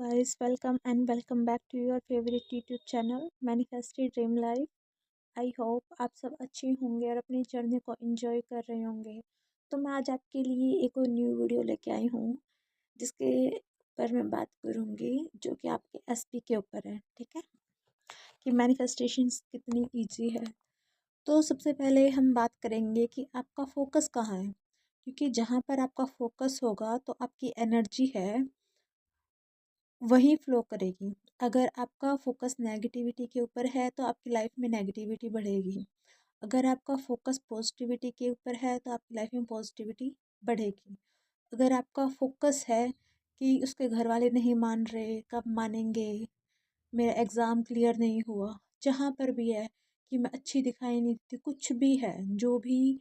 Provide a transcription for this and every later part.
guys, welcome and welcome back to your favorite YouTube channel Manifested Dream Life। I hope आप सब अच्छे होंगे और अपनी जर्नी को एंजॉय कर रहे होंगे। तो मैं आज आपके लिए एक और न्यू वीडियो लेके आई हूँ जिसके पर मैं बात करूँगी जो कि आपके एसपी के ऊपर है। ठीक है कि मैनिफेस्टेशन कितनी इजी है। तो सबसे पहले हम बात करेंगे कि आपका फोकस कहाँ है, क्योंकि जहाँ पर आपका फोकस होगा तो आपकी एनर्जी है वही फ्लो करेगी। अगर आपका फोकस नेगेटिविटी के ऊपर है तो आपकी लाइफ में नेगेटिविटी बढ़ेगी। अगर आपका फोकस पॉजिटिविटी के ऊपर है तो आपकी लाइफ में पॉजिटिविटी बढ़ेगी। अगर आपका फोकस है कि उसके घर वाले नहीं मान रहे, कब मानेंगे, मेरा एग्ज़ाम क्लियर नहीं हुआ, जहाँ पर भी है कि मैं अच्छी दिखाई नहीं देती, कुछ भी है, जो भी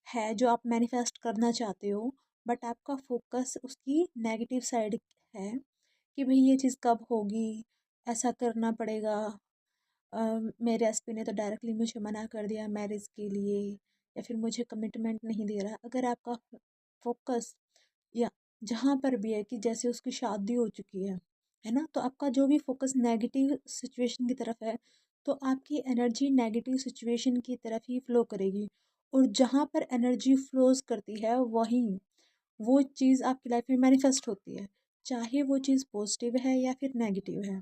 है जो आप मैनिफेस्ट करना चाहते हो, बट आपका फोकस उसकी नेगेटिव साइड है कि भाई ये चीज़ कब होगी, ऐसा करना पड़ेगा। मेरे एसपी ने तो डायरेक्टली मुझे मना कर दिया मैरिज के लिए, या फिर मुझे कमिटमेंट नहीं दे रहा। अगर आपका फोकस या जहाँ पर भी है कि जैसे उसकी शादी हो चुकी है ना, तो आपका जो भी फोकस नेगेटिव सिचुएशन की तरफ है तो आपकी एनर्जी नेगेटिव सिचुएशन की तरफ ही फ्लो करेगी। और जहाँ पर एनर्जी फ्लोज करती है वहीं वो चीज़ आपकी लाइफ में मैनिफेस्ट होती है, चाहे वो चीज़ पॉजिटिव है या फिर नेगेटिव है।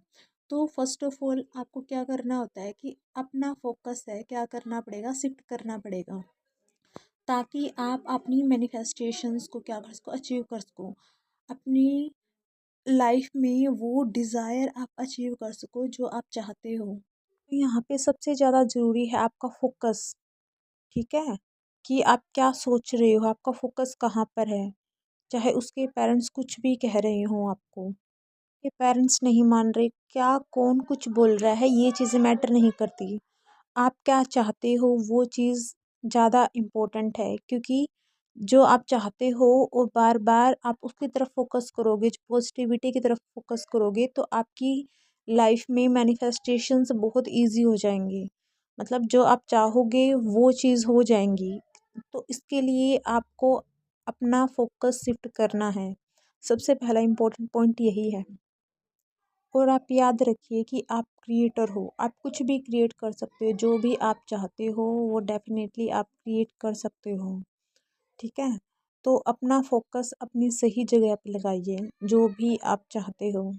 तो फर्स्ट ऑफ ऑल आपको क्या करना होता है कि अपना फोकस है क्या करना पड़ेगा, शिफ्ट करना पड़ेगा, ताकि आप अपनी मैनिफेस्टेशंस को क्या कर सको, अचीव कर सको। अपनी लाइफ में वो डिज़ायर आप अचीव कर सको जो आप चाहते हो। तो यहाँ पे सबसे ज़्यादा ज़रूरी है आपका फोकस। ठीक है कि आप क्या सोच रहे हो, आपका फोकस कहाँ पर है। चाहे उसके पेरेंट्स कुछ भी कह रहे हों आपको, ये पेरेंट्स नहीं मान रहे, क्या कौन कुछ बोल रहा है, ये चीज़ें मैटर नहीं करती। आप क्या चाहते हो वो चीज़ ज़्यादा इम्पोर्टेंट है, क्योंकि जो आप चाहते हो और बार बार आप उसकी तरफ फोकस करोगे, पॉजिटिविटी की तरफ फोकस करोगे, तो आपकी लाइफ में मैनिफेस्टेशंस बहुत इजी हो जाएंगे। मतलब जो आप चाहोगे वो चीज़ हो जाएंगी। तो इसके लिए आपको अपना फोकस शिफ्ट करना है। सबसे पहला इम्पोर्टेंट पॉइंट यही है। और आप याद रखिए कि आप क्रिएटर हो, आप कुछ भी क्रिएट कर सकते हो, जो भी आप चाहते हो वो डेफिनेटली आप क्रिएट कर सकते हो। ठीक है, तो अपना फोकस अपनी सही जगह पे लगाइए जो भी आप चाहते हो।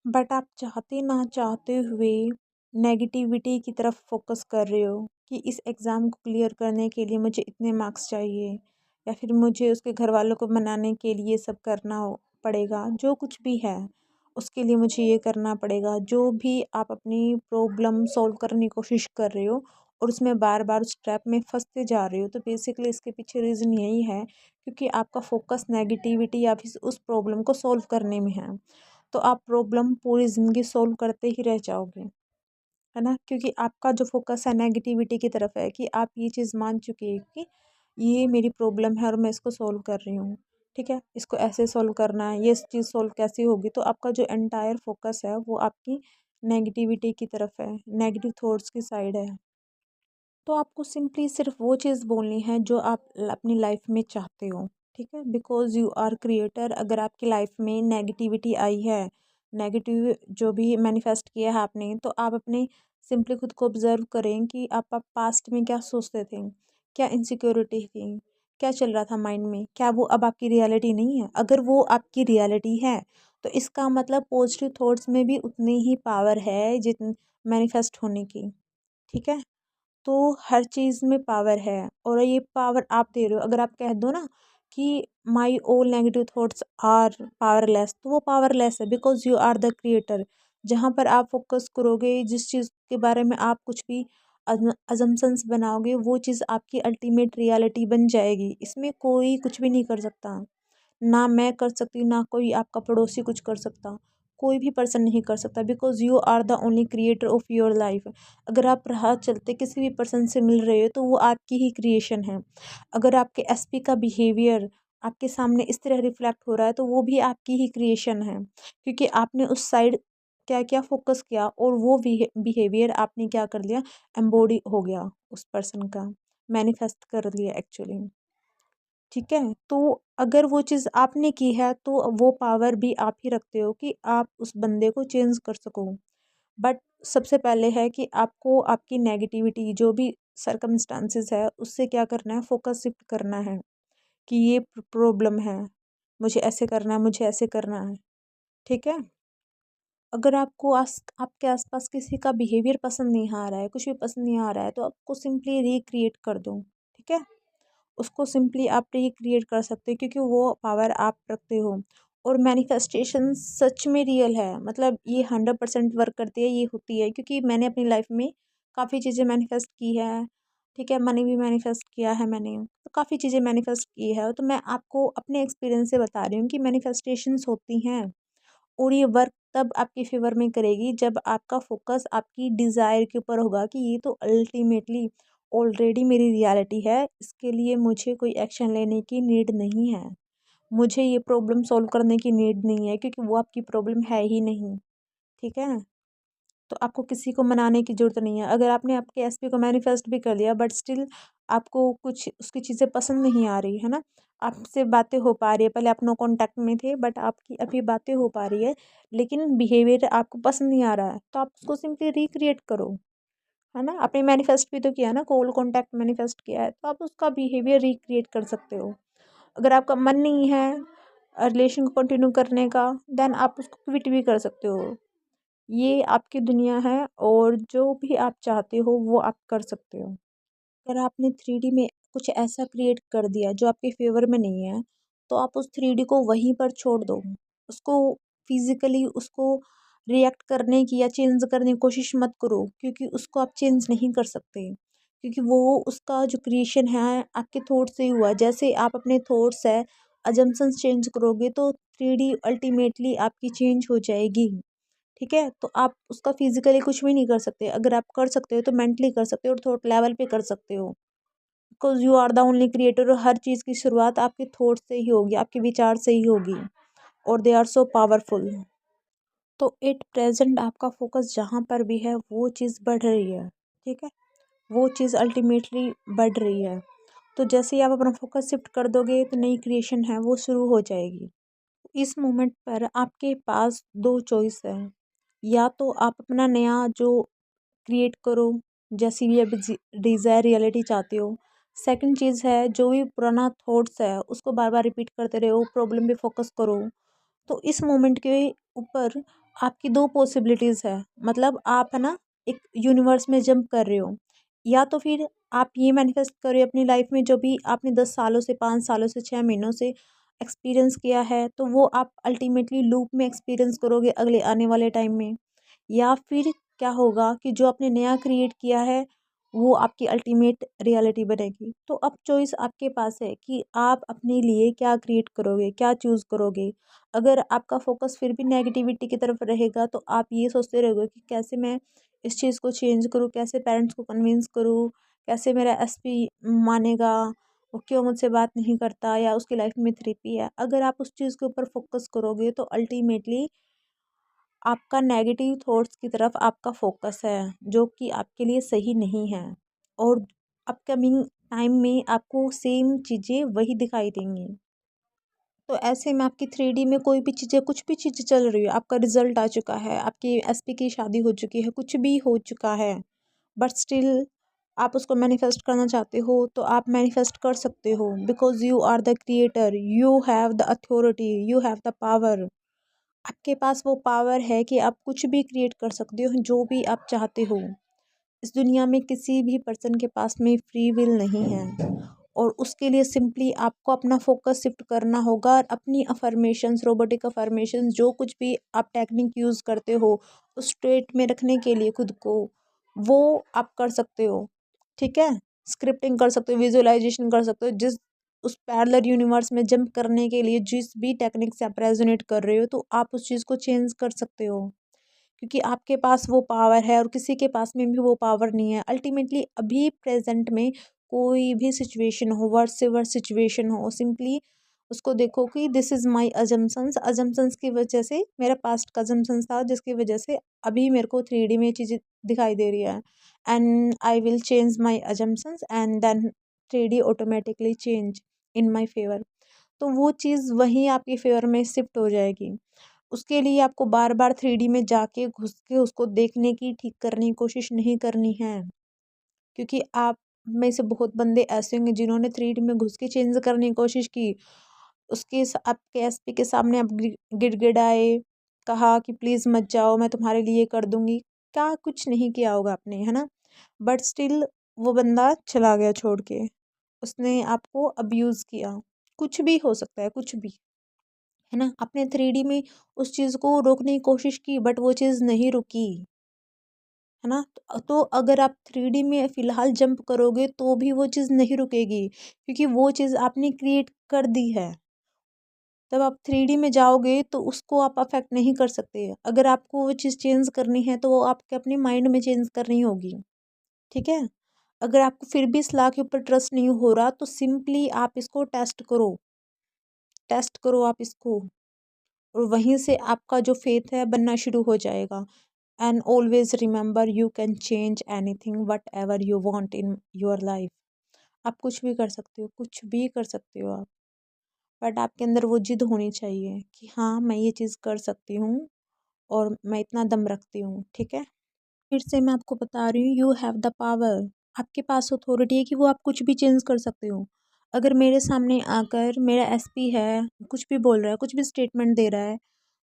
बट आप चाहते ना चाहते हुए नेगेटिविटी की तरफ फोकस कर रहे हो कि इस एग्ज़ाम को क्लियर करने के लिए मुझे इतने मार्क्स चाहिए, या फिर मुझे उसके घर वालों को मनाने के लिए सब करना पड़ेगा, जो कुछ भी है उसके लिए मुझे ये करना पड़ेगा। जो भी आप अपनी प्रॉब्लम सॉल्व करने की कोशिश कर रहे हो और उसमें बार बार उस ट्रैप में फंसते जा रहे हो, तो बेसिकली इसके पीछे रीज़न यही है, क्योंकि आपका फोकस नेगेटिविटी या फिर उस प्रॉब्लम को सॉल्व करने में है। तो आप प्रॉब्लम पूरी ज़िंदगी सॉल्व करते ही रह जाओगे, है ना, क्योंकि आपका जो फोकस है नेगेटिविटी की तरफ है कि आप ये चीज़ मान चुके हैं कि ये मेरी प्रॉब्लम है और मैं इसको सॉल्व कर रही हूँ। ठीक है, इसको ऐसे सॉल्व करना है, ये चीज़ सॉल्व कैसे होगी, तो आपका जो एंटायर फोकस है वो आपकी नेगेटिविटी की तरफ है, नेगेटिव थॉट्स की साइड है। तो आपको सिंपली सिर्फ वो चीज़ बोलनी है जो आप अपनी लाइफ में चाहते हो। ठीक है, बिकॉज यू आर क्रिएटर। अगर आपकी लाइफ में नेगेटिविटी आई है, नेगेटिव जो भी मैनिफेस्ट किया है आपने, तो आप अपने सिंपली खुद को ऑब्जर्व करें कि आप पास्ट में क्या सोचते थे, क्या इनसिक्योरिटी थी, क्या चल रहा था माइंड में, क्या वो अब आपकी रियलिटी नहीं है। अगर वो आपकी रियलिटी है तो इसका मतलब पॉजिटिव थॉट्स में भी उतनी ही पावर है जितनी मैनिफेस्ट होने की। ठीक है, तो हर चीज़ में पावर है और ये पावर आप दे रहे हो। अगर आप कह दो ना कि my all negative thoughts are powerless, तो वो पावरलेस है, because you are the creator. जहाँ पर आप फोकस करोगे, जिस चीज़ के बारे में आप कुछ भी अजम्पशंस बनाओगे, वो चीज़ आपकी अल्टीमेट रियलिटी बन जाएगी। इसमें कोई कुछ भी नहीं कर सकता, ना मैं कर सकती, ना कोई आपका पड़ोसी कुछ कर सकता, कोई भी पर्सन नहीं कर सकता, because you are the only creator of your life. अगर आप राह चलते किसी भी पर्सन से मिल रहे हो तो वो आपकी ही क्रिएशन है। अगर आपके एसपी का बिहेवियर आपके सामने इस तरह रिफ्लेक्ट हो रहा है तो वो भी आपकी ही क्रिएशन है, क्योंकि आपने उस साइड क्या क्या फोकस किया और वो बिहेवियर आपने क्या कर लिया, एम्बॉडी हो गया उस पर्सन का, मैनिफेस्ट कर लिया एक्चुअली। ठीक है। तो अगर वो चीज़ आपने की है तो वो पावर भी आप ही रखते हो कि आप उस बंदे को चेंज कर सको। बट सबसे पहले है कि आपको आपकी नेगेटिविटी जो भी सर्कमस्टांसेस है उससे क्या करना है, फोकस शिफ्ट करना है कि ये प्रॉब्लम है, मुझे ऐसे करना है, मुझे ऐसे करना है। ठीक है। अगर आपको आपके आसपास किसी का बिहेवियर पसंद नहीं आ रहा है, कुछ भी पसंद नहीं आ रहा है, तो आपको सिंपली रिक्रिएट कर दो। ठीक है। उसको सिंपली आप रिक्रिएट कर सकते हो क्योंकि वो पावर आप रखते हो। और मैनिफेस्टेशन सच में रियल है, मतलब ये 100% वर्क करती है, ये होती है क्योंकि मैंने अपनी लाइफ में काफ़ी चीज़ें मैनिफेस्ट की है। ठीक है। मनी भी मैनिफेस्ट किया है मैंने, तो काफ़ी चीज़ें मैनिफेस्ट की है, तो मैं आपको अपने एक्सपीरियंस से बता रही हूँ कि मैनिफेस्टेशंस होती हैं। और ये वर्क तब आपके फेवर में करेगी जब आपका फोकस आपकी डिज़ायर के ऊपर होगा कि ये तो अल्टीमेटली ऑलरेडी मेरी रियलिटी है, इसके लिए मुझे कोई एक्शन लेने की नीड नहीं है, मुझे ये प्रॉब्लम सॉल्व करने की नीड नहीं है क्योंकि वो आपकी प्रॉब्लम है ही नहीं। ठीक है। तो आपको किसी को मनाने की ज़रूरत नहीं है। अगर आपने आपके एसपी को मैनिफेस्ट भी कर लिया बट स्टिल आपको कुछ उसकी चीज़ें पसंद नहीं आ रही है ना, आपसे बातें हो पा रही है, पहले आप नो कॉन्टैक्ट में थे बट आपकी अभी बातें हो पा रही है, लेकिन बिहेवियर आपको पसंद नहीं आ रहा है, तो आप उसको सिंपली रिक्रिएट करो। है ना, आपने मैनिफेस्ट भी तो किया ना, कॉल कॉन्टैक्ट मैनिफेस्ट किया है, तो आप उसका बिहेवियर रिक्रिएट कर सकते हो। अगर आपका मन नहीं है रिलेशन को कंटिन्यू करने का, देन आप उसको क्विट भी कर सकते हो। ये आपकी दुनिया है और जो भी आप चाहते हो वो आप कर सकते हो। अगर आपने 3D में कुछ ऐसा क्रिएट कर दिया जो आपके फेवर में नहीं है, तो आप उस 3D को वहीं पर छोड़ दो। उसको फिज़िकली उसको रिएक्ट करने की या चेंज करने की कोशिश मत करो क्योंकि उसको आप चेंज नहीं कर सकते। क्योंकि वो उसका जो क्रिएशन है आपके थॉट से ही हुआ है। जैसे आप अपने थॉट्स है, असम्पशन्स चेंज करोगे तो 3D अल्टीमेटली आपकी चेंज हो जाएगी। ठीक है। तो आप उसका फिजिकली कुछ भी नहीं कर सकते, अगर आप कर सकते हो तो मेंटली कर सकते हो और थॉट लेवल पे कर सकते हो। Because you are the only creator, और हर चीज़ की शुरुआत आपके थॉट से ही होगी, आपके विचार से ही होगी, और दे आर सो पावरफुल। तो एट प्रेजेंट आपका फोकस जहाँ पर भी है वो चीज़ बढ़ रही है। ठीक है। वो चीज़ अल्टीमेटली बढ़ रही है। तो जैसे ही आप अपना फोकस शिफ्ट कर दोगे तो नई क्रिएशन है वो शुरू हो जाएगी। इस मोमेंट पर आपके पास दो चॉइस है, या तो आप अपना नया जो क्रिएट करो, जैसी भी आप डिज़ायर रियलिटी चाहते हो। सेकंड चीज़ है जो भी पुराना थॉट्स है उसको बार बार रिपीट करते रहो, प्रॉब्लम पे फोकस करो। तो इस मोमेंट के ऊपर आपकी दो पॉसिबिलिटीज़ है, मतलब आप है ना एक यूनिवर्स में जंप कर रहे हो, या तो फिर आप ये मैनिफेस्ट करो अपनी लाइफ में जो भी आपने 10 सालों से, 5 सालों से, 6 महीनों से एक्सपीरियंस किया है, तो वो आप अल्टीमेटली लूप में एक्सपीरियंस करोगे अगले आने वाले टाइम में। या फिर क्या होगा कि जो आपने नया क्रिएट किया है वो आपकी अल्टीमेट रियलिटी बनेगी। तो अब चॉइस आपके पास है कि आप अपने लिए क्या क्रिएट करोगे, क्या चूज़ करोगे। अगर आपका फोकस फिर भी नेगेटिविटी की तरफ रहेगा तो आप ये सोचते रहोगे कि कैसे मैं इस चीज़ को चेंज करूँ, कैसे पेरेंट्स को कन्विंस करूँ, कैसे मेरा एसपी मानेगा, वो क्यों मुझसे बात नहीं करता, या उसकी लाइफ में थेरेपी है। अगर आप उस चीज़ के ऊपर फोकस करोगे तो अल्टीमेटली आपका नेगेटिव थॉट्स की तरफ आपका फोकस है, जो कि आपके लिए सही नहीं है। और अपकमिंग टाइम में आपको सेम चीज़ें वही दिखाई देंगी। तो ऐसे में आपकी 3D में कोई भी चीज़ें, कुछ भी चीज़ें चल रही है, आपका रिजल्ट आ चुका है, आपकी एसपी की शादी हो चुकी है, कुछ भी हो चुका है, बट स्टिल आप उसको मैनिफेस्ट करना चाहते हो तो आप मैनिफेस्ट कर सकते हो, because you are the creator, you have the authority, you have the power. आपके पास वो पावर है कि आप कुछ भी क्रिएट कर सकते हो जो भी आप चाहते हो। इस दुनिया में किसी भी पर्सन के पास में फ्री विल नहीं है, और उसके लिए सिंपली आपको अपना फोकस शिफ्ट करना होगा और अपनी अफर्मेशंस, रोबोटिक अफर्मेशंस, जो कुछ भी आप टेक्निक यूज़ करते हो उस स्टेट में रखने के लिए खुद को, वो आप कर सकते हो। ठीक है। स्क्रिप्टिंग कर सकते हो, विजुअलाइजेशन कर सकते हो, जिस उस पैरेलल यूनिवर्स में जंप करने के लिए जिस भी टेक्निक से आप रेजोनेट कर रहे हो, तो आप उस चीज़ को चेंज कर सकते हो क्योंकि आपके पास वो पावर है और किसी के पास में भी वो पावर नहीं है। अल्टीमेटली अभी प्रेजेंट में कोई भी सिचुएशन हो, वर्स से वर्स सिचुएशन हो, सिंपली उसको देखो कि this is my assumptions, assumptions की वजह से, मेरा पास्ट का अजम्पशंस था जिसकी वजह से अभी मेरे को 3D में चीज़ें दिखाई दे रही है, and I will change my assumptions and then 3D automatically change. In my favour, तो वो चीज़ वहीं आपके फेवर में शिफ्ट हो जाएगी। उसके लिए आपको बार बार 3D में जाके घुस के उसको देखने की, ठीक करने की कोशिश नहीं करनी है, क्योंकि आप में से बहुत बंदे ऐसे होंगे जिन्होंने 3D में घुस के चेंज करने की कोशिश की, आपके एसपी के सामने आप गिड़गिड़ाए, कहा कि प्लीज़ मत जाओ, मैं तुम्हारे लिए कर दूंगी, क्या कुछ नहीं किया होगा आपने, है ना, बट स्टिल वो बंदा चला गया छोड़ के, उसने आपको अब्यूज़ किया। कुछ भी हो सकता है, कुछ भी, है ना। आपने 3D में उस चीज़ को रोकने की कोशिश की बट वो चीज़ नहीं रुकी, है ना। तो अगर आप 3D में फ़िलहाल जंप करोगे तो भी वो चीज़ नहीं रुकेगी, क्योंकि वो चीज़ आपने क्रिएट कर दी है। तब आप 3D में जाओगे तो उसको आप अफ़ेक्ट नहीं कर सकते। अगर आपको वो चीज़ चेंज करनी है तो वो आपके अपने माइंड में चेंज करनी होगी, ठीक है। अगर आपको फिर भी इस लॉ के ऊपर ट्रस्ट नहीं हो रहा तो सिंपली आप इसको टेस्ट करो आप इसको, और वहीं से आपका जो फेथ है बनना शुरू हो जाएगा। And always remember, you can change anything whatever you want in your life. आप कुछ भी कर सकते हो, कुछ भी कर सकते हो आप, बट आपके अंदर वो जिद होनी चाहिए कि हाँ मैं ये चीज़ कर सकती हूँ और मैं इतना दम रखती हूँ, ठीक है। फिर से मैं आपको बता रही हूँ, यू हैव द पावर, आपके पास अथॉरिटी है कि वो आप कुछ भी चेंज कर सकते हो। अगर मेरे सामने आकर मेरा एसपी है, कुछ भी बोल रहा है, कुछ भी स्टेटमेंट दे रहा है,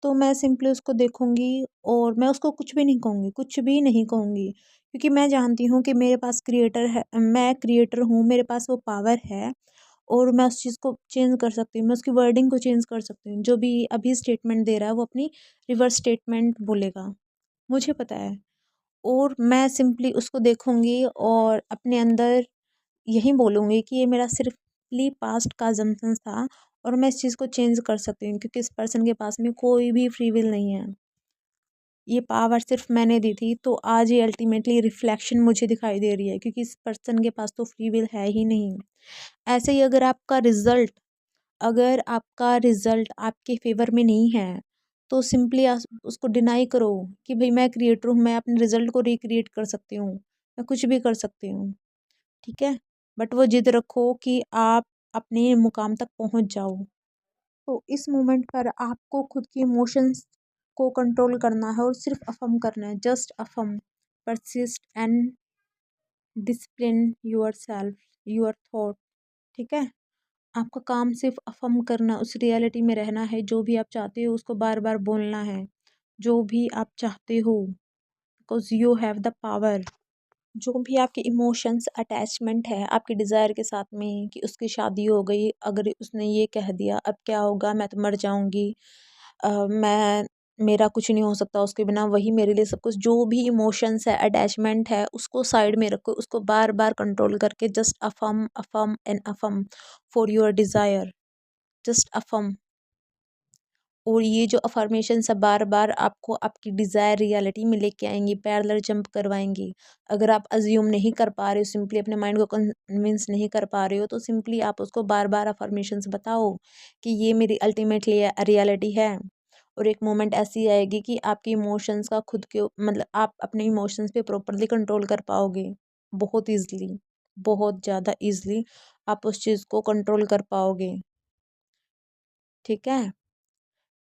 तो मैं सिंपली उसको देखूंगी और मैं उसको कुछ भी नहीं कहूँगी, कुछ भी नहीं कहूँगी, क्योंकि मैं जानती हूँ कि मेरे पास क्रिएटर है, मैं क्रिएटर हूँ, मेरे पास वो पावर है, और मैं उस चीज़ को चेंज कर सकती हूँ, मैं उसकी वर्डिंग को चेंज कर सकती हूँ। जो भी अभी स्टेटमेंट दे रहा है वो अपनी रिवर्स स्टेटमेंट बोलेगा, मुझे पता है। और मैं सिंपली उसको देखूंगी और अपने अंदर यही बोलूँगी कि ये मेरा सिर्फली पास्ट का जम्पन्स था और मैं इस चीज़ को चेंज कर सकती हूँ, क्योंकि इस पर्सन के पास में कोई भी फ्री विल नहीं है। ये पावर सिर्फ मैंने दी थी, तो आज ये अल्टीमेटली रिफ्लेक्शन मुझे दिखाई दे रही है, क्योंकि इस पर्सन के पास तो फ्री विल है ही नहीं। ऐसे ही अगर आपका रिजल्ट आपके फेवर में नहीं है तो सिंपली उसको डिनाई करो कि भाई मैं क्रिएटर हूँ, मैं अपने रिजल्ट को रिक्रिएट कर सकती हूँ, मैं कुछ भी कर सकती हूँ, ठीक है। बट वो जिद रखो कि आप अपने मुकाम तक पहुँच जाओ। तो इस मोमेंट पर आपको खुद के इमोशंस को कंट्रोल करना है और सिर्फ अफर्म करना है, just affirm, persist and discipline your self, your thought, ठीक है। आपका काम सिर्फ अफर्म करना, उस रियलिटी में रहना है, जो भी आप चाहते हो उसको बार बार बोलना है, जो भी आप चाहते हो, because you have the power. जो भी आपके इमोशंस अटैचमेंट है आपके डिज़ायर के साथ में कि उसकी शादी हो गई, अगर उसने ये कह दिया अब क्या होगा, मैं तो मर जाऊंगी, मैं, मेरा कुछ नहीं हो सकता उसके बिना, वही मेरे लिए सब कुछ, जो भी इमोशंस है, अटैचमेंट है, उसको साइड में रखो, उसको बार बार कंट्रोल करके just affirm affirm and affirm for your desire, just affirm. और ये जो अफर्मेशन सब बार बार आपको आपकी डिज़ायर रियलिटी में लेके आएंगी, पैरेलल जंप करवाएंगी। अगर आप अज्यूम नहीं कर पा रहे हो, सिंपली अपने माइंड को कन्विंस नहीं कर पा रहे हो, तो सिंपली आप उसको बार बार अफर्मेशंस बताओ कि ये मेरी अल्टीमेटली रियलिटी है। और एक मोमेंट ऐसी आएगी कि आपके इमोशंस का खुद के मतलब आप अपने इमोशंस पे प्रॉपरली कंट्रोल कर पाओगे, बहुत ईजली, बहुत ज़्यादा ईजली आप उस चीज़ को कंट्रोल कर पाओगे, ठीक है।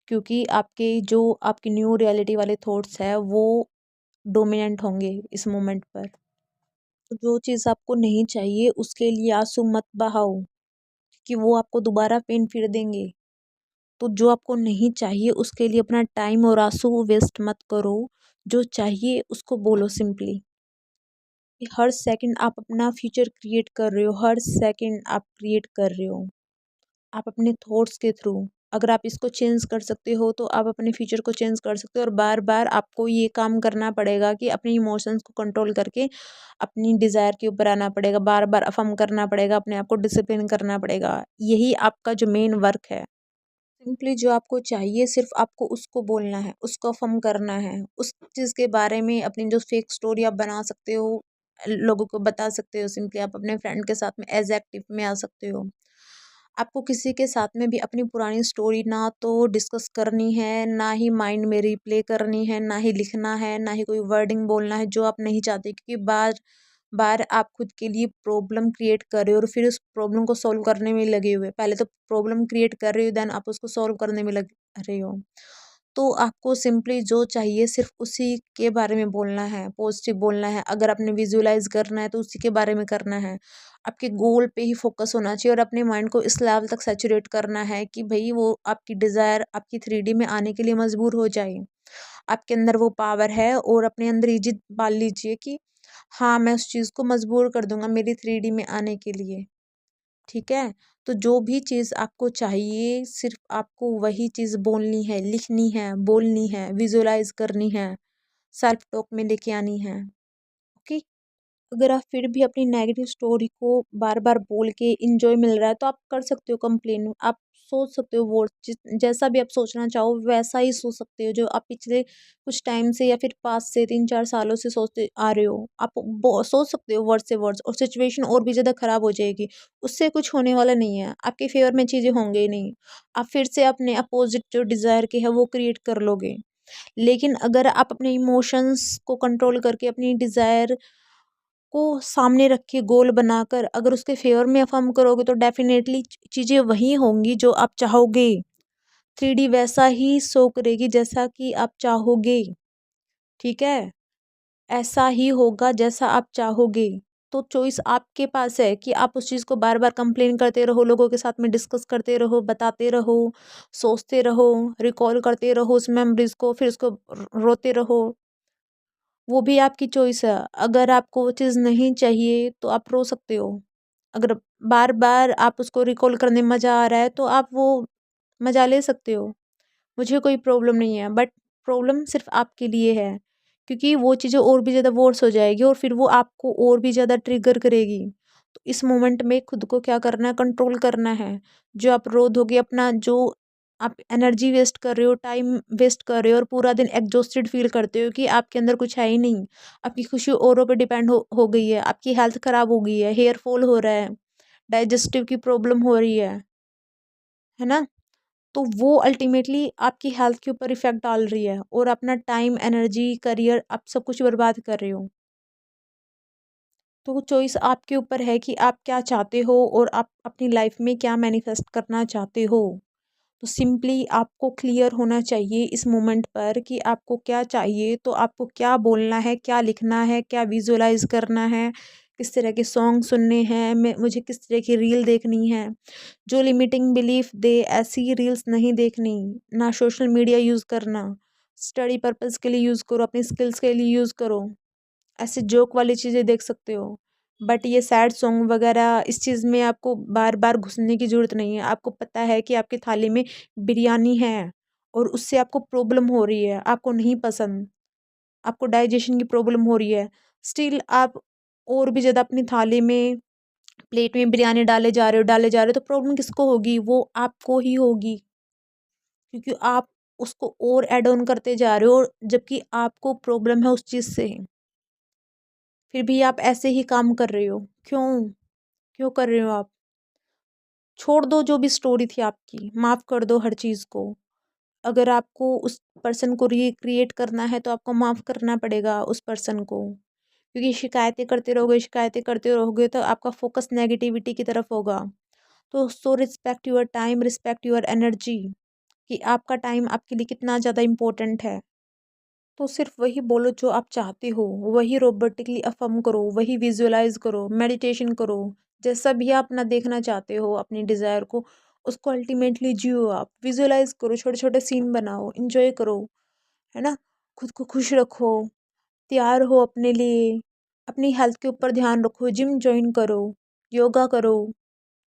क्योंकि आपके जो आपकी न्यू रियलिटी वाले थॉट्स है वो डोमिनेंट होंगे इस मोमेंट पर। तो जो चीज़ आपको नहीं चाहिए उसके लिए आंसू मत बहाओ, कि वो आपको दोबारा पेन फिर देंगे। तो जो आपको नहीं चाहिए उसके लिए अपना टाइम और आंसू वेस्ट मत करो, जो चाहिए उसको बोलो सिंपली। कि हर सेकंड आप अपना फ्यूचर क्रिएट कर रहे हो, हर सेकंड आप क्रिएट कर रहे हो आप अपने थॉट्स के थ्रू। अगर आप इसको चेंज कर सकते हो तो आप अपने फ्यूचर को चेंज कर सकते हो, और बार बार आपको ये काम करना पड़ेगा कि अपने इमोशंस को कंट्रोल करके अपनी डिज़ायर के ऊपर आना पड़ेगा, बार बार अफर्म करना पड़ेगा, अपने आप को डिसिप्लिन करना पड़ेगा। यही आपका जो मेन वर्क है। सिंपली जो आपको चाहिए सिर्फ आपको उसको बोलना है, उसको अफर्म करना है, उस चीज़ के बारे में अपनी जो फेक स्टोरी आप बना सकते हो, लोगों को बता सकते हो, सिंपली आप अपने फ्रेंड के साथ में एज एक्टिव में आ सकते हो। आपको किसी के साथ में भी अपनी पुरानी स्टोरी ना तो डिस्कस करनी है, ना ही माइंड में रिप्ले करनी है, ना ही लिखना है, ना ही कोई वर्डिंग बोलना है जो आप नहीं चाहते, क्योंकि बार बार आप खुद के लिए प्रॉब्लम क्रिएट कर रहे हो और फिर उस प्रॉब्लम को सॉल्व करने में लगे हुए। पहले तो प्रॉब्लम क्रिएट कर रहे हो, देन आप उसको सॉल्व करने में लग रहे हो। तो आपको सिंपली जो चाहिए सिर्फ उसी के बारे में बोलना है, पॉजिटिव बोलना है। अगर आपने विजुअलाइज करना है तो उसी के बारे में करना है। आपके गोल पे ही फोकस होना चाहिए और अपने माइंड को इस लेवल तक सैचुरेट करना है कि भाई वो आपकी डिज़ायर आपकी 3D में आने के लिए मजबूर हो जाए। आपके अंदर वो पावर है और अपने अंदर ये जिद पाल लीजिए कि हाँ, मैं उस चीज़ को मजबूर कर दूंगा मेरी 3D में आने के लिए। ठीक है? तो जो भी चीज़ आपको चाहिए सिर्फ आपको वही चीज़ बोलनी है, लिखनी है, बोलनी है, विजुअलाइज करनी है, सेल्फ टॉक में लेके आनी है। ओके? अगर आप फिर भी अपनी नेगेटिव स्टोरी को बार बार बोल के इंजॉय मिल रहा है तो आप कर सकते हो कंप्लेन। आप सोच सकते हो वो जैसा भी आप सोचना चाहो वैसा ही सोच सकते हो जो आप पिछले कुछ टाइम से या फिर 5 से 3 4 सालों से सोचते आ रहे हो। आप सोच सकते हो वर्ड से वर्ड्स और सिचुएशन और भी ज़्यादा खराब हो जाएगी। उससे कुछ होने वाला नहीं है, आपके फेवर में चीज़ें होंगे ही नहीं। आप फिर से अपने अपोजिट जो डिज़ायर के है वो क्रिएट कर लोगे। लेकिन अगर आप अपने इमोशंस को कंट्रोल करके अपनी डिज़ायर को सामने रख के गोल बनाकर अगर उसके फेवर में अफर्म करोगे तो डेफिनेटली चीज़ें वही होंगी जो आप चाहोगे। 3D वैसा ही शो करेगी जैसा कि आप चाहोगे। ठीक है? ऐसा ही होगा जैसा आप चाहोगे। तो चॉइस आपके पास है कि आप उस चीज़ को बार बार कंप्लेन करते रहो, लोगों के साथ में डिस्कस करते रहो, बताते रहो, सोचते रहो, रिकॉल करते रहो उस मेमोरीज को, फिर उसको रोते रहो। वो भी आपकी चॉइस है। अगर आपको वो चीज़ नहीं चाहिए तो आप रो सकते हो। अगर बार बार आप उसको रिकॉल करने में मज़ा आ रहा है तो आप वो मज़ा ले सकते हो। मुझे कोई प्रॉब्लम नहीं है, बट प्रॉब्लम सिर्फ आपके लिए है क्योंकि वो चीज़ें और भी ज़्यादा वर्स हो जाएगी और फिर वो आपको और भी ज़्यादा ट्रिगर करेगी। तो इस मोमेंट में खुद को क्या करना है, कंट्रोल करना है। जो आप रो दोगे अपना, जो आप एनर्जी वेस्ट कर रहे हो, टाइम वेस्ट कर रहे हो और पूरा दिन एग्जॉस्टेड फील करते हो कि आपके अंदर कुछ है ही नहीं। आपकी खुशी औरों पे डिपेंड हो गई है, आपकी हेल्थ खराब हो गई है, हेयर फॉल हो रहा है, डाइजेस्टिव की प्रॉब्लम हो रही है ना? तो वो अल्टीमेटली आपकी हेल्थ के ऊपर इफेक्ट डाल रही है और अपना टाइम, एनर्जी, करियर आप सब कुछ बर्बाद कर रहे हो। तो चॉइस आपके ऊपर है कि आप क्या चाहते हो और आप अपनी लाइफ में क्या मैनिफेस्ट करना चाहते हो। तो सिंपली आपको क्लियर होना चाहिए इस मोमेंट पर कि आपको क्या चाहिए, तो आपको क्या बोलना है, क्या लिखना है, क्या विजुअलाइज करना है, किस तरह के सॉन्ग सुनने हैं, मैं मुझे किस तरह की रील देखनी है। जो लिमिटिंग बिलीफ दे ऐसी रील्स नहीं देखनी। ना सोशल मीडिया यूज़ करना। स्टडी पर्पज़ के लिए यूज़ करो, अपनी स्किल्स के लिए यूज़ करो। ऐसे जोक वाली चीज़ें देख सकते हो। बट ये सैड सॉन्ग वगैरह इस चीज़ में आपको बार बार घुसने की ज़रूरत नहीं है। आपको पता है कि आपकी थाली में बिरयानी है और उससे आपको प्रॉब्लम हो रही है, आपको नहीं पसंद, आपको डाइजेशन की प्रॉब्लम हो रही है। स्टिल आप और भी ज़्यादा अपनी थाली में, प्लेट में बिरयानी डाले जा रहे हो तो प्रॉब्लम किसको होगी? वो आपको ही होगी। क्योंकि आप उसको और ऐड ऑन करते जा रहे हो जबकि आपको प्रॉब्लम है उस चीज़ से। फिर भी आप ऐसे ही काम कर रहे हो। क्यों? क्यों कर रहे हो आप? छोड़ दो जो भी स्टोरी थी आपकी, माफ़ कर दो हर चीज़ को। अगर आपको उस पर्सन को रिक्रिएट करना है तो आपको माफ़ करना पड़ेगा उस पर्सन को। क्योंकि शिकायतें करते रहोगे तो आपका फ़ोकस नेगेटिविटी की तरफ होगा। तो so respect your time, respect your energy कि आपका टाइम आपके लिए कितना ज़्यादा इम्पोर्टेंट है। तो सिर्फ वही बोलो जो आप चाहते हो, वही रोबोटिकली अफ़र्म करो, वही विजुअलाइज़ करो, मेडिटेशन करो। जैसा भी आप ना देखना चाहते हो अपनी डिज़ायर को, उसको अल्टीमेटली जियो आप। विजुअलाइज़ करो, छोटे-छोटे सीन बनाओ, एन्जॉय करो, है ना? खुद को खुश रखो, तैयार हो अपने लिए, अपनी हेल्थ के ऊपर ध्यान रखो, जिम जॉइन करो, योगा करो।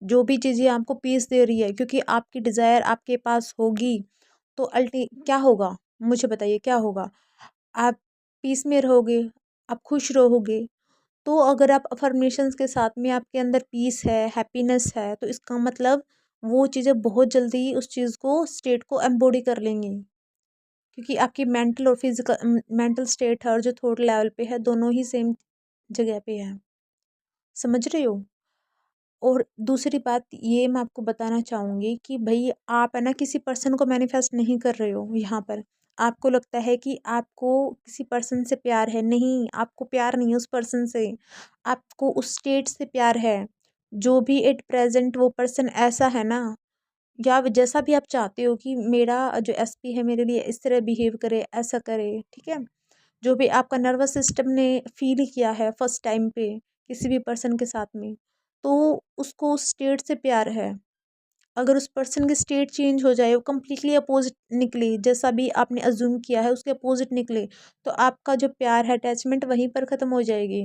जो भी चीज़ें आपको पीस दे रही है क्योंकि आपकी डिज़ायर आपके पास होगी, तो क्या होगा? मुझे बताइए क्या होगा? आप पीस में रहोगे, आप खुश रहोगे। तो अगर आप अफ़र्मेशंस के साथ में आपके अंदर पीस है, हैप्पीनेस है, तो इसका मतलब वो चीज़ें बहुत जल्दी उस चीज़ को, स्टेट को एम्बॉडी कर लेंगी। क्योंकि आपकी मेंटल और मेंटल स्टेट है और जो थॉट लेवल पे है, दोनों ही सेम जगह पे है। समझ रहे हो? और दूसरी बात ये मैं आपको बताना चाहूँगी कि भई आप है ना किसी पर्सन को मैनिफेस्ट नहीं कर रहे हो यहाँ पर। आपको लगता है कि आपको किसी पर्सन से प्यार है, नहीं, आपको प्यार नहीं है उस पर्सन से, आपको उस स्टेट से प्यार है। जो भी एट प्रेजेंट वो पर्सन ऐसा है ना, या जैसा भी आप चाहते हो कि मेरा जो एसपी है मेरे लिए इस तरह बिहेव करे, ऐसा करे, ठीक है। जो भी आपका नर्वस सिस्टम ने फील किया है फर्स्ट टाइम पे किसी भी पर्सन के साथ में, तो उसको उस स्टेट से प्यार है। अगर उस पर्सन की स्टेट चेंज हो जाए, वो कम्प्लीटली अपोजिट निकले, जैसा भी आपने अज्यूम किया है उसके अपोजिट निकले, तो आपका जो प्यार है, अटैचमेंट वहीं पर ख़त्म हो जाएगी।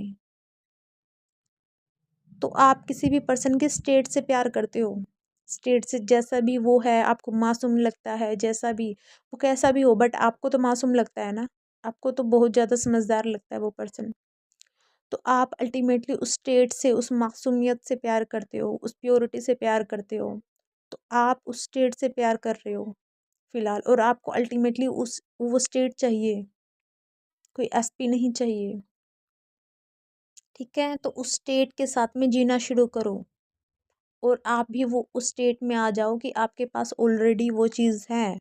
तो आप किसी भी पर्सन के स्टेट से प्यार करते हो, स्टेट से, जैसा भी वो है, आपको मासूम लगता है, जैसा भी वो कैसा भी हो, बट आपको तो मासूम लगता है ना, आपको तो बहुत ज़्यादा समझदार लगता है वो पर्सन। तो आप अल्टीमेटली उस स्टेट से, उस मासूमियत से प्यार करते हो, उस प्योरिटी से प्यार करते हो। तो आप उस स्टेट से प्यार कर रहे हो फिलहाल, और आपको अल्टीमेटली उस वो स्टेट चाहिए, कोई एसपी नहीं चाहिए, ठीक है। तो उस स्टेट के साथ में जीना शुरू करो, और आप भी वो उस स्टेट में आ जाओ कि आपके पास ऑलरेडी वो चीज़ है,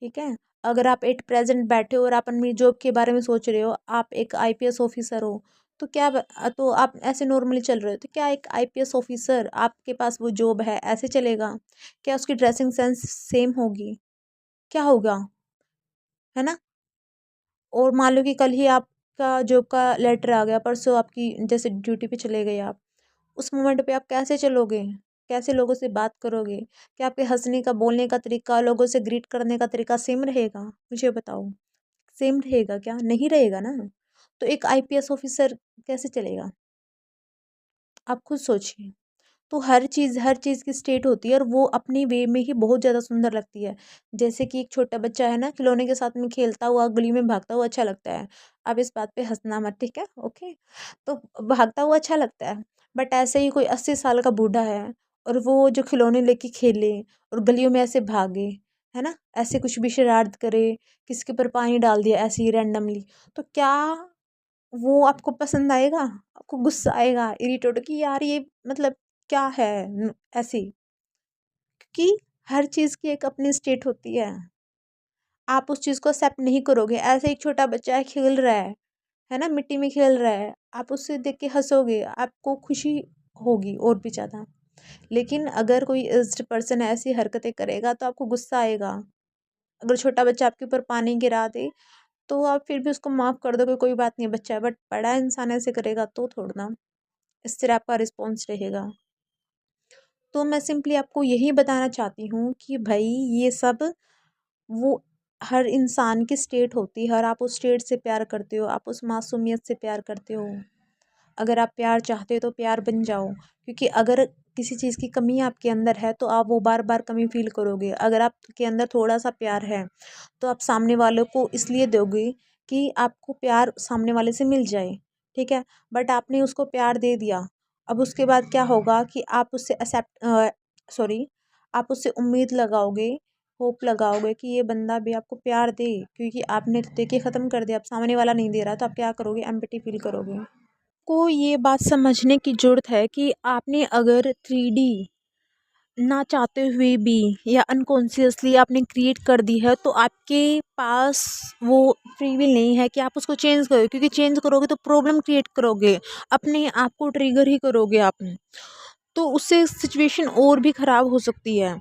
ठीक है। अगर आप एट प्रेजेंट बैठे हो और आप अपनी जॉब के बारे में सोच रहे हो, आप एक आईपीएस ऑफिसर हो, तो क्या तो आप ऐसे नॉर्मली चल रहे हो, तो क्या एक आईपीएस ऑफिसर, आपके पास वो जॉब है, ऐसे चलेगा? क्या उसकी ड्रेसिंग सेंस सेम होगी? क्या होगा, है ना। और मान लो कि कल ही आपका जॉब का लेटर आ गया, परसों आपकी जैसे ड्यूटी पे चले गए आप, उस मोमेंट पे आप कैसे चलोगे? कैसे लोगों से बात करोगे? क्या आपके हंसने का, बोलने का तरीका, लोगों से ग्रीट करने का तरीका सेम रहेगा? मुझे बताओ, सेम रहेगा क्या? नहीं रहेगा ना। तो एक आईपीएस ऑफिसर कैसे चलेगा? आप खुद सोचिए। तो हर चीज़ की स्टेट होती है, और वो अपनी वे में ही बहुत ज़्यादा सुंदर लगती है। जैसे कि एक छोटा बच्चा है ना, खिलौने के साथ में खेलता हुआ, गली में भागता हुआ अच्छा लगता है। अब इस बात पे हँसना मत, ठीक है? ओके? तो भागता हुआ अच्छा लगता है, बट ऐसे ही कोई 80 साल का बूढ़ा है, और वो जो खिलौने लेके खेले और गलियों में ऐसे भागे, है ना? ऐसे कुछ भी शरारत करे, किसी के ऊपर पानी डाल दिया ऐसे ही रैंडमली, तो क्या वो आपको पसंद आएगा? आपको गुस्सा आएगा, इरिटेट कि यार ये मतलब क्या है ऐसे, क्योंकि हर चीज़ की एक अपनी स्टेट होती है। आप उस चीज़ को एक्सेप्ट नहीं करोगे। ऐसे एक छोटा बच्चा है, खेल रहा है ना, मिट्टी में खेल रहा है, आप उससे देख के हंसोगे, आपको खुशी होगी और भी ज़्यादा। लेकिन अगर कोई एज्ड पर्सन ऐसी हरकतें करेगा तो आपको गुस्सा आएगा। अगर छोटा बच्चा आपके ऊपर पानी गिरा दे, तो आप फिर भी उसको माफ़ कर दोगे, कोई बात नहीं, बच्चा है, बट बड़ा इंसान ऐसे करेगा तो थोड़ा ना इस तरह आपका रिस्पॉन्स रहेगा। तो मैं सिंपली आपको यही बताना चाहती हूँ कि भाई ये सब वो हर इंसान की स्टेट होती है, और आप उस स्टेट से प्यार करते हो, आप उस मासूमियत से प्यार करते हो। अगर आप प्यार चाहते हो तो प्यार बन जाओ, क्योंकि अगर किसी चीज़ की कमी आपके अंदर है तो आप वो बार बार कमी फील करोगे। अगर आपके अंदर थोड़ा सा प्यार है तो आप सामने वालों को इसलिए दोगे कि आपको प्यार सामने वाले से मिल जाए, ठीक है। बट आपने उसको प्यार दे दिया, अब उसके बाद क्या होगा कि आप उससे सॉरी, आप उससे उम्मीद लगाओगे, होप लगाओगे कि ये बंदा भी आपको प्यार दे, क्योंकि आपने तो दे के ख़त्म कर दिया, अब सामने वाला नहीं दे रहा, तो आप क्या करोगे? एम्पैथी फील करोगे। को ये बात समझने की ज़रूरत है कि आपने अगर 3D ना चाहते हुए भी या अनकॉन्शियसली आपने क्रिएट कर दी है, तो आपके पास वो फ्री विल नहीं है कि आप उसको चेंज करो, क्योंकि चेंज करोगे तो प्रॉब्लम क्रिएट करोगे, अपने आप को ट्रिगर ही करोगे आप। तो उससे सिचुएशन और भी ख़राब हो सकती है।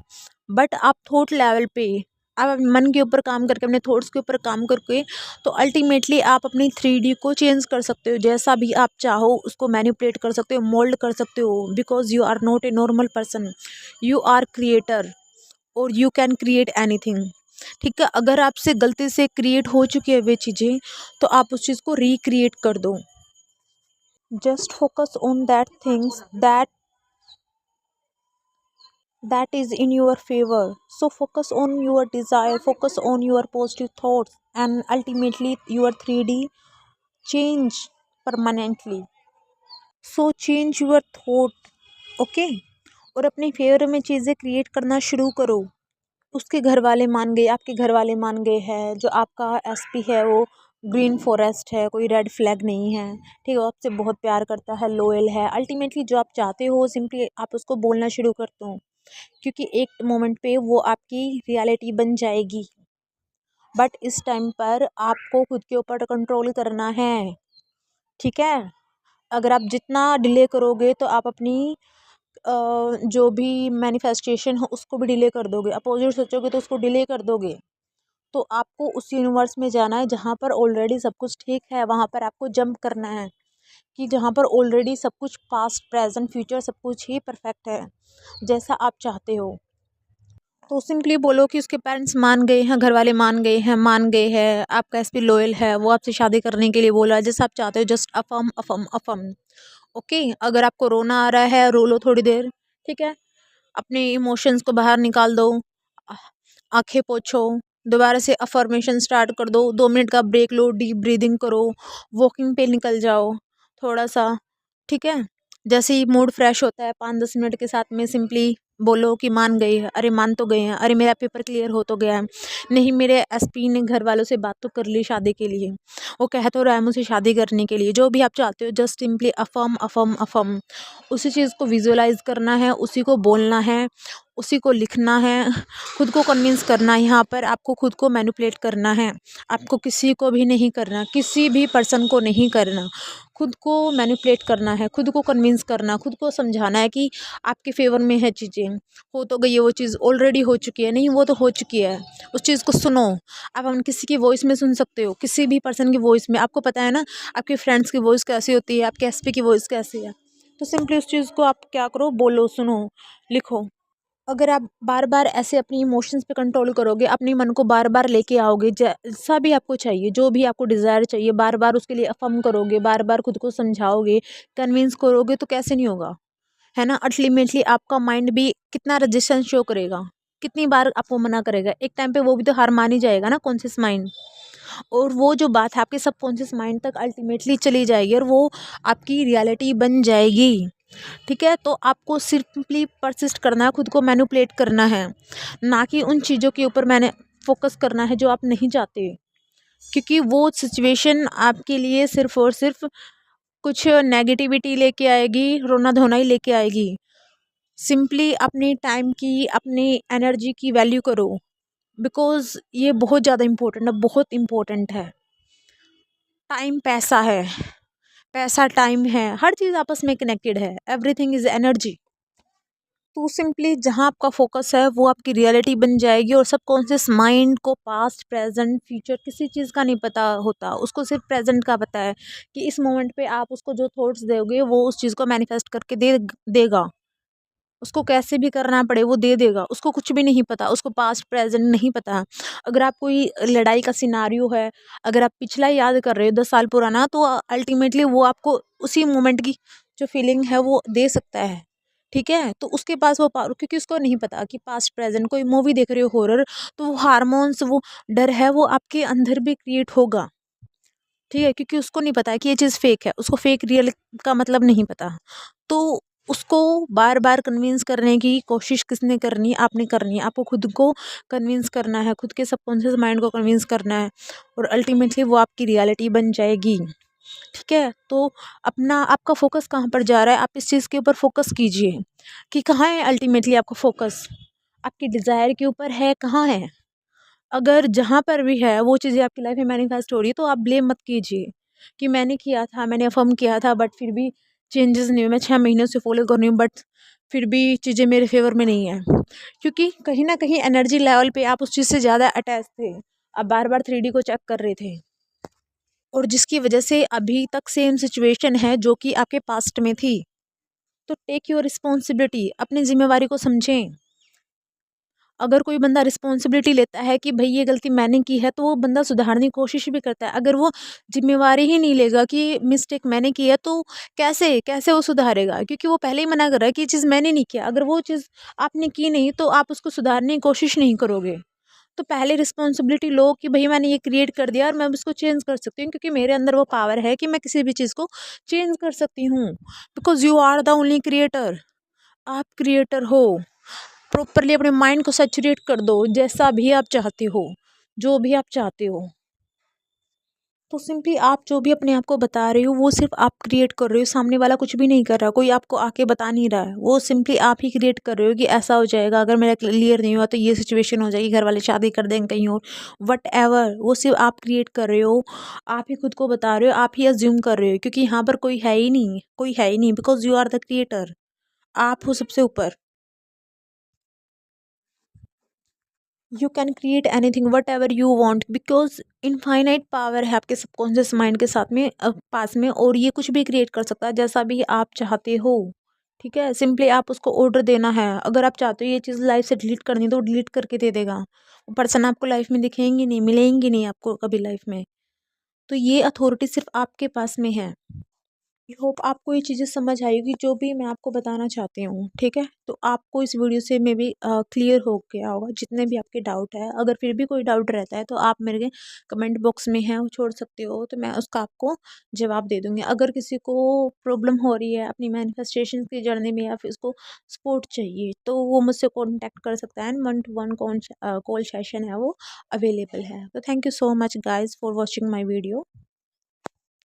बट आप थॉट लेवल पे, आप मन के ऊपर काम करके, अपने थॉट्स के ऊपर काम करके, तो अल्टीमेटली आप अपनी 3D को चेंज कर सकते हो, जैसा भी आप चाहो उसको मैनिपुलेट कर सकते हो, मोल्ड कर सकते हो, because you are not a normal person, you are creator, और यू कैन क्रिएट एनीथिंग, ठीक है। अगर आपसे गलती से क्रिएट हो चुकी है वे चीज़ें, तो आप उस चीज़ को रिक्रिएट कर दो। Just focus on that things that is in your favor. So focus on your desire, focus on your positive thoughts, and ultimately your 3D change permanently. So change your thought, okay? और अपने favour में चीज़ें create करना शुरू करो। उसके घर वाले मान गए, आपके घर वाले मान गए हैं, जो आपका एसपी है वो ग्रीन फॉरेस्ट है, कोई रेड फ्लैग नहीं है, ठीक है, वो आपसे बहुत प्यार करता है, लोयल है। अल्टीमेटली जो आप चाहते हो सिंपली आप उसको बोलना शुरू करते हो, क्योंकि एक मोमेंट पे वो आपकी रियलिटी बन जाएगी। बट इस टाइम पर आपको खुद के ऊपर कंट्रोल करना है, ठीक है। अगर आप जितना डिले करोगे तो आप अपनी जो भी मैनिफेस्टेशन हो उसको भी डिले कर दोगे, अपोजिट सोचोगे तो उसको डिले कर दोगे। तो आपको उस यूनिवर्स में जाना है जहाँ पर ऑलरेडी सब कुछ ठीक है, वहाँ पर आपको जंप करना है, कि जहाँ पर ऑलरेडी सब कुछ पास्ट प्रेजेंट फ्यूचर सब कुछ ही परफेक्ट है जैसा आप चाहते हो। तो सिंपली बोलो कि उसके पेरेंट्स मान गए हैं, घर वाले मान गए हैं, आपका एसपी लॉयल है, वो आपसे शादी करने के लिए बोला है, जैसा आप चाहते हो, just affirm affirm affirm. Okay, अगर आपको रोना आ रहा है रो लो थोड़ी देर, ठीक है। अपने इमोशंस को बाहर निकाल दो, आ- आंखें पोछो, दोबारा से अफर्मेशन स्टार्ट कर दो, 2 मिनट का ब्रेक लो, डीप ब्रीदिंग करो, वॉकिंग पे निकल जाओ थोड़ा सा, ठीक है। जैसे ही मूड फ्रेश होता है 5-10 मिनट के साथ में सिंपली बोलो कि मान गई है, अरे मान तो गए हैं, अरे मेरा पेपर क्लियर हो तो गया है, नहीं मेरे एसपी ने घर वालों से बात तो कर ली शादी के लिए, वो कह तो रहा है मुझे शादी करने के लिए, जो भी आप चाहते हो just simply affirm affirm affirm, उसी चीज़ को विजुअलाइज करना है, उसी को बोलना है, उसी को लिखना है, खुद को कन्विंस करना है। यहाँ पर आपको खुद को मैनिपुलेट करना है, आपको किसी को भी नहीं करना, किसी भी पर्सन को नहीं करना, खुद को मैनिपुलेट करना है, खुद को कन्विंस करना, खुद को समझाना है कि आपके फेवर में है चीज़ें, हो तो गई है वो चीज़, ऑलरेडी हो चुकी है, नहीं वो तो हो चुकी है, उस चीज़ को सुनो। आप हम किसी की वॉइस में सुन सकते हो, किसी भी पर्सन की वॉइस में, आपको पता है ना आपके फ्रेंड्स की वॉइस कैसी होती है, आपके एसपी की वॉइस कैसी है, तो सिंपली उस चीज़ को आप क्या करो, बोलो, सुनो, लिखो। अगर आप बार बार ऐसे अपनी इमोशंस पे कंट्रोल करोगे, अपने मन को बार बार लेके आओगे, जैसा भी आपको चाहिए, जो भी आपको डिज़ायर चाहिए, बार बार उसके लिए अफर्म करोगे, बार बार खुद को समझाओगे, कन्विंस करोगे, तो कैसे नहीं होगा, है ना। अल्टीमेटली आपका माइंड भी कितना रजिस्टेंस शो करेगा, कितनी बार आपको मना करेगा, एक टाइम पे वो भी तो हार मान ही जाएगा ना, कॉन्शियस माइंड। और वो जो बात है आपके सबकॉन्शियस माइंड तक अल्टीमेटली चली जाएगी और वो आपकी रियलिटी बन जाएगी, ठीक है। तो आपको सिंपली परसिस्ट करना है, खुद को मैनिपुलेट करना है, ना कि उन चीज़ों के ऊपर मैंने फोकस करना है जो आप नहीं चाहते, क्योंकि वो सिचुएशन आपके लिए सिर्फ और सिर्फ कुछ नेगेटिविटी लेके आएगी, रोना धोना ही लेके आएगी। सिंपली अपनी टाइम की, अपनी एनर्जी की वैल्यू करो, बिकॉज ये बहुत ज़्यादा इम्पोर्टेंट है, बहुत इम्पोर्टेंट है। टाइम पैसा है, पैसा टाइम है, हर चीज़ आपस में कनेक्टेड है, एवरीथिंग इज एनर्जी। तो सिंपली जहाँ आपका फोकस है वो आपकी रियलिटी बन जाएगी, और सबकॉन्शियस माइंड को पास्ट प्रेजेंट फ्यूचर किसी चीज़ का नहीं पता होता, उसको सिर्फ प्रेजेंट का पता है कि इस मोमेंट पे आप उसको जो थॉट्स दोगे वो उस चीज़ को मैनिफेस्ट करके देगा, उसको कैसे भी करना पड़े वो दे देगा, उसको कुछ भी नहीं पता, उसको पास्ट प्रेजेंट नहीं पता। अगर आप कोई लड़ाई का सिनारियो है, अगर आप पिछला याद कर रहे हो 10 साल पुराना, तो अल्टीमेटली वो आपको उसी मोमेंट की जो फीलिंग है वो दे सकता है, ठीक है। तो उसके पास वो पावर, क्योंकि उसको नहीं पता कि पास्ट प्रेजेंट, कोई मूवी देख रहे हो हॉरर, तो वो हार्मोन्स, वो डर है वो आपके अंदर भी क्रिएट होगा, ठीक है, क्योंकि उसको नहीं पता है कि ये चीज़ फेक है, उसको फेक रियल का मतलब नहीं पता। तो उसको बार बार कन्विंस करने की कोशिश किसने करनी है, आपने करनी है, आपको खुद को कन्विंस करना है, खुद के सबकॉन्शियस माइंड को कन्विंस करना है, और अल्टीमेटली वो आपकी रियलिटी बन जाएगी, ठीक है। तो अपना आपका फोकस कहाँ पर जा रहा है, आप इस चीज़ के ऊपर फोकस कीजिए कि कहाँ है अल्टीमेटली आपका फोकस, आपकी डिज़ायर के ऊपर है, कहाँ है। अगर जहाँ पर भी है वो चीज़ें आपकी लाइफ में मैनिफेस्ट हो रही है, तो आप ब्लेम मत कीजिए कि मैंने किया था, मैंने अफर्म किया था, बट फिर भी चेंजेस नहीं हुए, मैं 6 महीनों से फॉलो कर रही हूँ, बट फिर भी चीज़ें मेरे फेवर में नहीं है, क्योंकि कहीं ना कहीं एनर्जी लेवल पे आप उस चीज़ से ज़्यादा अटैच थे, आप बार बार 3D को चेक कर रहे थे, और जिसकी वजह से अभी तक सेम सिचुएशन है जो कि आपके पास्ट में थी। तो टेक योर रिस्पॉन्सिबिलिटी, अपनी जिम्मेवारी को समझें। अगर कोई बंदा रिस्पॉन्सिबिलिटी लेता है कि भाई ये गलती मैंने की है, तो वो बंदा सुधारने की कोशिश भी करता है। अगर वो जिम्मेवारी ही नहीं लेगा कि मिस्टेक मैंने की है, तो कैसे कैसे वो सुधारेगा, क्योंकि वो पहले ही मना कर रहा है कि ये चीज़ मैंने नहीं किया। अगर वो चीज़ आपने की नहीं, तो आप उसको सुधारने की कोशिश नहीं करोगे। तो पहले रिस्पॉन्सिबिलिटी लो कि भाई मैंने ये क्रिएट कर दिया और मैं अब इसको चेंज कर सकती हूँ, क्योंकि मेरे अंदर वो पावर है कि मैं किसी भी चीज़ को चेंज कर सकती हूँ, because you are the only creator. आप क्रिएटर हो। प्रॉपरली अपने माइंड को सैचुरेट कर दो, जैसा भी आप चाहते हो, जो भी आप चाहते हो। तो सिंपली आप जो भी अपने आप को बता रहे हो वो सिर्फ आप क्रिएट कर रहे हो, सामने वाला कुछ भी नहीं कर रहा, कोई आपको आके बता नहीं रहा है, वो सिंपली आप ही क्रिएट कर रहे हो कि ऐसा हो जाएगा, अगर मेरा क्लियर नहीं हुआ तो ये सिचुएशन हो जाएगी, घर वाले शादी कर देंगे कहीं और, वट एवर, वो सिर्फ आप क्रिएट कर रहे हो, आप ही खुद को बता रहे हो, आप ही अज्यूम कर रहे हो, क्योंकि यहाँ पर कोई है ही नहीं, कोई है ही नहीं, because you are the creator, आप हो सबसे ऊपर। You can create anything whatever you want, because infinite power है आपके सबकॉन्शियस माइंड के साथ में पास में, और ये कुछ भी क्रिएट कर सकता है जैसा भी आप चाहते हो। ठीक है, सिंपली आप उसको ऑर्डर देना है, अगर आप चाहते हो ये चीज़ लाइफ से डिलीट करनी है तो वो डिलीट करके दे देगा, वो पर्सन आपको लाइफ में दिखेंगे नहीं, मिलेंगे नहीं आपको कभी लाइफ में। तो ये अथॉरिटी सिर्फ आपके पास में है। आई होप आपको ये चीज़ें समझ आई होगी जो भी मैं आपको बताना चाहती हूँ। ठीक है, तो आपको इस वीडियो से मे बी क्लियर हो गया होगा जितने भी आपके डाउट है। अगर फिर भी कोई डाउट रहता है तो आप मेरे कमेंट बॉक्स में है वो छोड़ सकते हो, तो मैं उसका आपको जवाब दे दूँगी। अगर किसी को प्रॉब्लम हो रही है अपनी मैनिफेस्टेशन की जर्नी में, या फिर उसको सपोर्ट चाहिए, तो वो मुझसे कॉन्टैक्ट कर सकता है, एंड 1-to-1 कॉल सेशन है वो अवेलेबल है। तो thank you so much guys for watching my video.